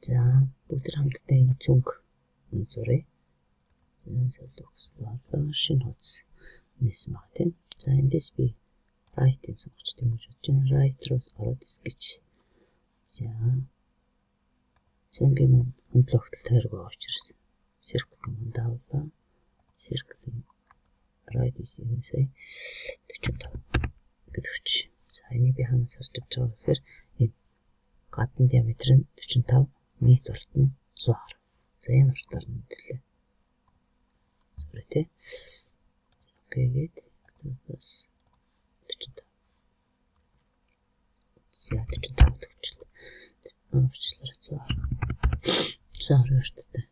За бүгд хамтдаа энэ цүнх зуръя. Шинэ хуудас нээсэн баг тийм. За эндээс би right-ийг сонгож тийм үү бодож байна. Right руу ороод sketch. За цүнгийн маань хөндлөн огтл тойрог байгаа учраас circle command авлаа. Circle right is say 45 гэдэг хүч. За энийг би ханаас харж авч байгаа гэхээр энэ гадны диаметр нь 45, нийт урт нь 110. За энэ уртаар нь төлөө. Зөв тий. Окей гээд бас 45. За 45 төгчлөө. Өвчлөрөө 110 урттай.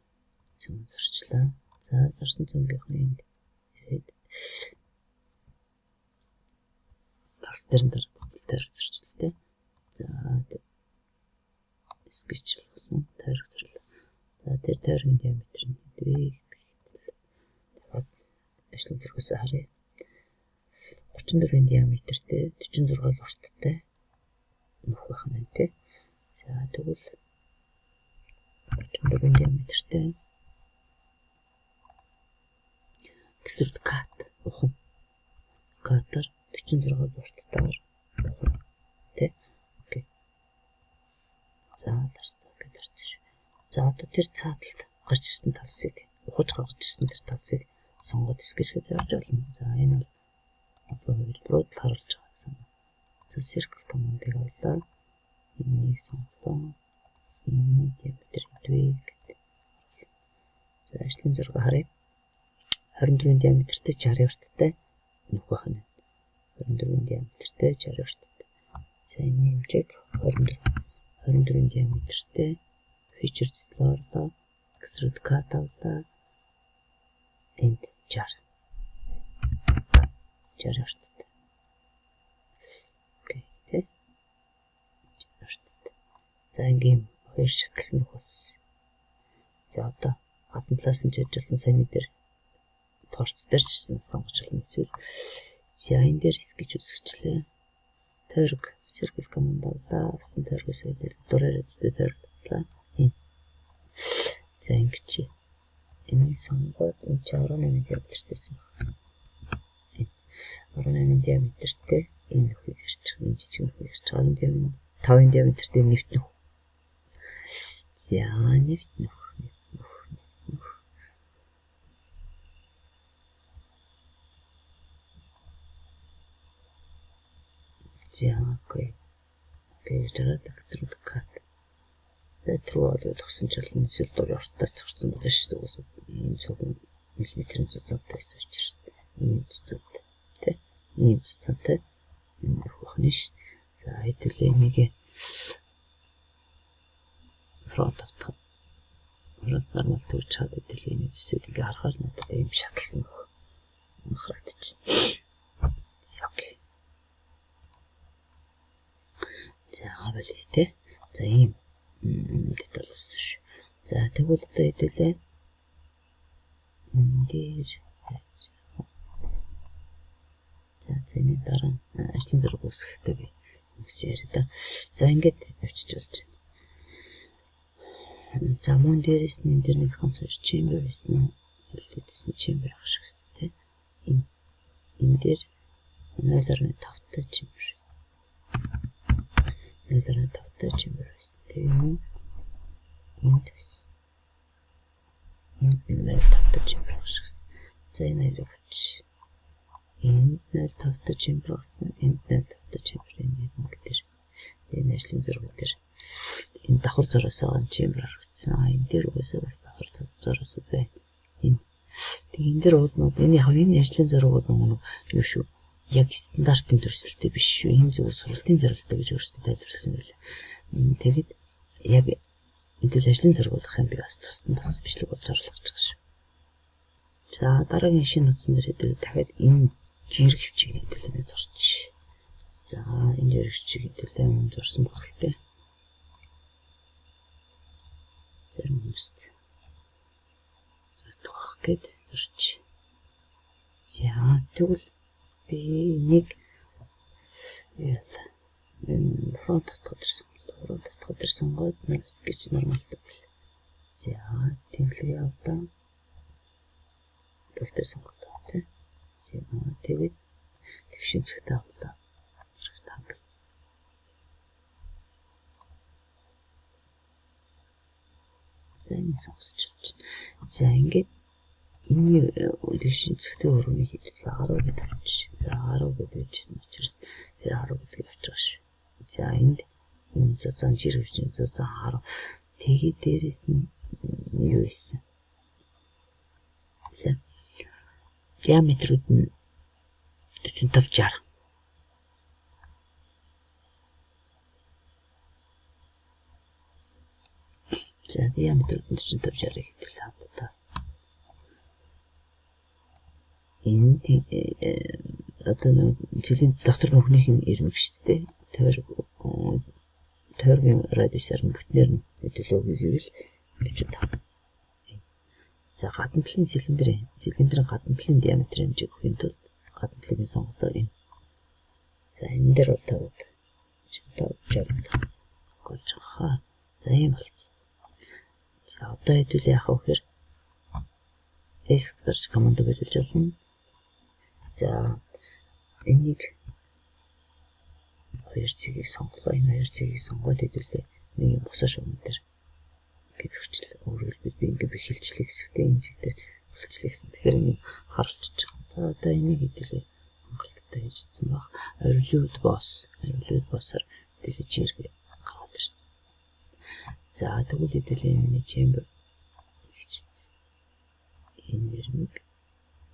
Цүн зурчлаа. За зурсан цүнгийнх нь энд ирээд тас дээр тойрог зурчлаа. За sketch болгосон тойрог зурлаа. За тэр тойргийн диаметр нь вэ тэгээд ажлын зургаас харъя. 34-ийн диаметртэй 46-гийн урттай нөх байх нь тий. За тэгвэл 34-ийн диаметртэй extrude cut ухам катар 46-гийн урттайгаар ухам тий. Окей. За дарцаа гэдэг шүү. За одоо тэр цааталт гарч ирсэн талсыг ухаж гарч ирсэн тэр талсыг сонгоод sketch гэж явж болно. За энэ бол хэлбэрүүд харуулж байгаа юм. За circle command-ыг авлаа. Энийг сонголоо. Энэ диаметр хэдвэ гэдэг. За ажлын зураг харъя. 24-ийн диаметртэй 60 урттай нүх байх нь. 24-ийн диаметртэй 60 урттай. За энэ хэмжээг 24-ийн диаметртэй feature зэслэрлээ. Extrude cut авлаа. Энд 60 урттай. Окей тий. 60 урттай. За ингээм хоёр шаталсан нөхөс. За одоо гадна талаас нь жижиглэн саяны дээр торц дээр ч сонгож болно эсвэл за энэ дээр sketch үсгэжлээ. Тойрог circle command авлаа. Авсан тойргоос дураар үзтээ тойрогтлаа. За ингэж энийг сонгоод энэ 18 диаметртэйсэн байна. 18 диаметртэй энэ нөхөйг ирж байгаа. Энэ жижиг нөхөйг ирж байгаа. 5 диаметртэй нэвт нөх. За нэвт нөх. За окей. Окей, жараад extrude cut. Труу олоо тогсон ч болно. Эсвэл дур уртаас зурсан болно шүү дээ. Уусаа энэ цогн миллиметрийн цуцантай байсан учраас ийм цуцантай тий. Ийм цуцантай энэ хөхнө ш. За хэдүүлээ энийг фронт автах. Фронт нормал төвч чад хэдүүлээ энийг зүсээд ингээ харахаар надад ийм шаталсан нөх харагдчихна. За окей. За авъя тий. За ийм деталь болсон шүү. За тэгвэл одоо хэдүүлээ энэ дээр за энэ дараа ажлын зураг үсгэхдээ би юмс яриа да. За ингээд явчих болж байна. За мөн дээрээс нь энэ дээр нэг ганц chamber байсан. Хэллээдсэн chamber ах шиг тий. Энэ дээр 0.5 та chamber байсан. 0.5 та chamber байсан. Тэгээ энэ төс энэ 0.5 та chamber ах шиг. За энэ хоёрыг авч энэ 0.5 та chamber гэсэн энэ 0.5 та chamber энэ гэдэг. Энэ ажлын зураг дээр энэ давхар зураас байгаа chamber харагдсан. Энэ дээр угаасаа бас давхар зураас байна. Энэ тэгээ энэ дээр уулна бол энэ яг энэ ажлын зураг бол нэг юу шүү. Яг стандартын төрсөлтэй биш шүү. Энэ зөв сургалтын зорилттой гэж өөрсдөө тайлбарласан байлаа. Тэгэд яг эдгээр ажлын зураг болох юм би бас тусад нь бас бичлэг болж оруулах гэж байгаа шүү. За дараагийн шинэ утсан дээр хэдүүл дахиад энэ жирэг хвчийг хэдүүлээ зурч. За энэ жирэг хвчийг хэдүүлээ мөн зурсан баг хэрэгтэй. Зарим хүмүүст тохох гэд зурч. За тэгвэл би нэг яла фронт татхад ирсэн гоод навс гэж нормалтай бил. За тэнглэг явлаа. Бүгдээ сонголоо тий. За тэгээд тэгшин цэгтэй авлаа. Ректангл. Энэ сонгосч болж байна. За ингээд энэ тэгшин цэгтэй өрөөний хийдэл 10 гэж тавьчих. За 10 гэж bijсэн учраас тэр 10 гэдгийг авчих шүү. За энд энэ зузаан жир хөвчин зузаан 10. Тэгээд дээрэс нь юу ийсэн? Диаметрүүд нь 45 60. За диаметрүүд нь 45 60 хэдэл хамтдаа. Энэ одоо жилийн доктор нөхнийх нь ирмэг шүү дээ. Тойргийн радиусаар нь бүтнээр нь хөдөлгөөг гэвэл 45. За гадна талын цилиндрийн гадна талын диаметр хэмжээг өгөхийн тулд гадна талын сонголоо юм. За энэ дээр бол 50 болж байгаа. За ийм болцсон. За одоо хэдүүл яах вэ гэхээр эскэрч команд байлж болно. За энийг хоёр цэгийг сонголоо. Энэ хоёр цэгийг сонгоод хэдүүлээ нэг юм босоо шугам дээр гэдэгчл өөрөөр би ингээд бэхэлчлээ гэсэгтэй энэ чиг дээр бэхэлчлээ гэсэн. Тэгэхээр ингэ харуулчих. За одоо энийг хэдүүлээ хангалттай хийж утсан баг. Орилууд босоор дэлж иргэ гараад ирсэн. За тэгвэл хэдүүлээ энэ чембер хийчихсэн. Энэ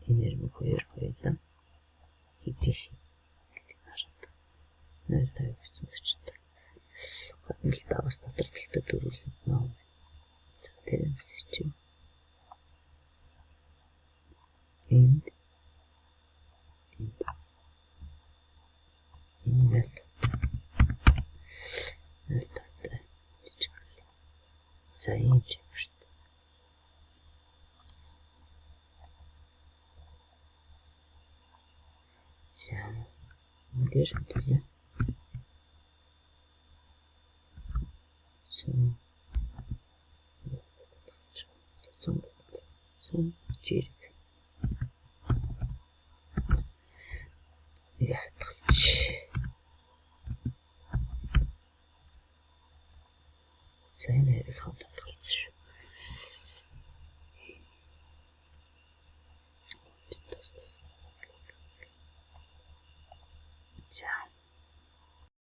нэрмэг хоёр хоёлаа хийдэх хараад. Нэс тавьчихсан гэж байна. Гадна л даваас дотор талтай дөрвөлд нөө. За тэр юм шиг. Энэ нэлтэй жижиг. За ийм чимэр. За дээр хэлээ. Сон жир. Ятгалч. За энэ хэрэг хамт татгалцсан шүү.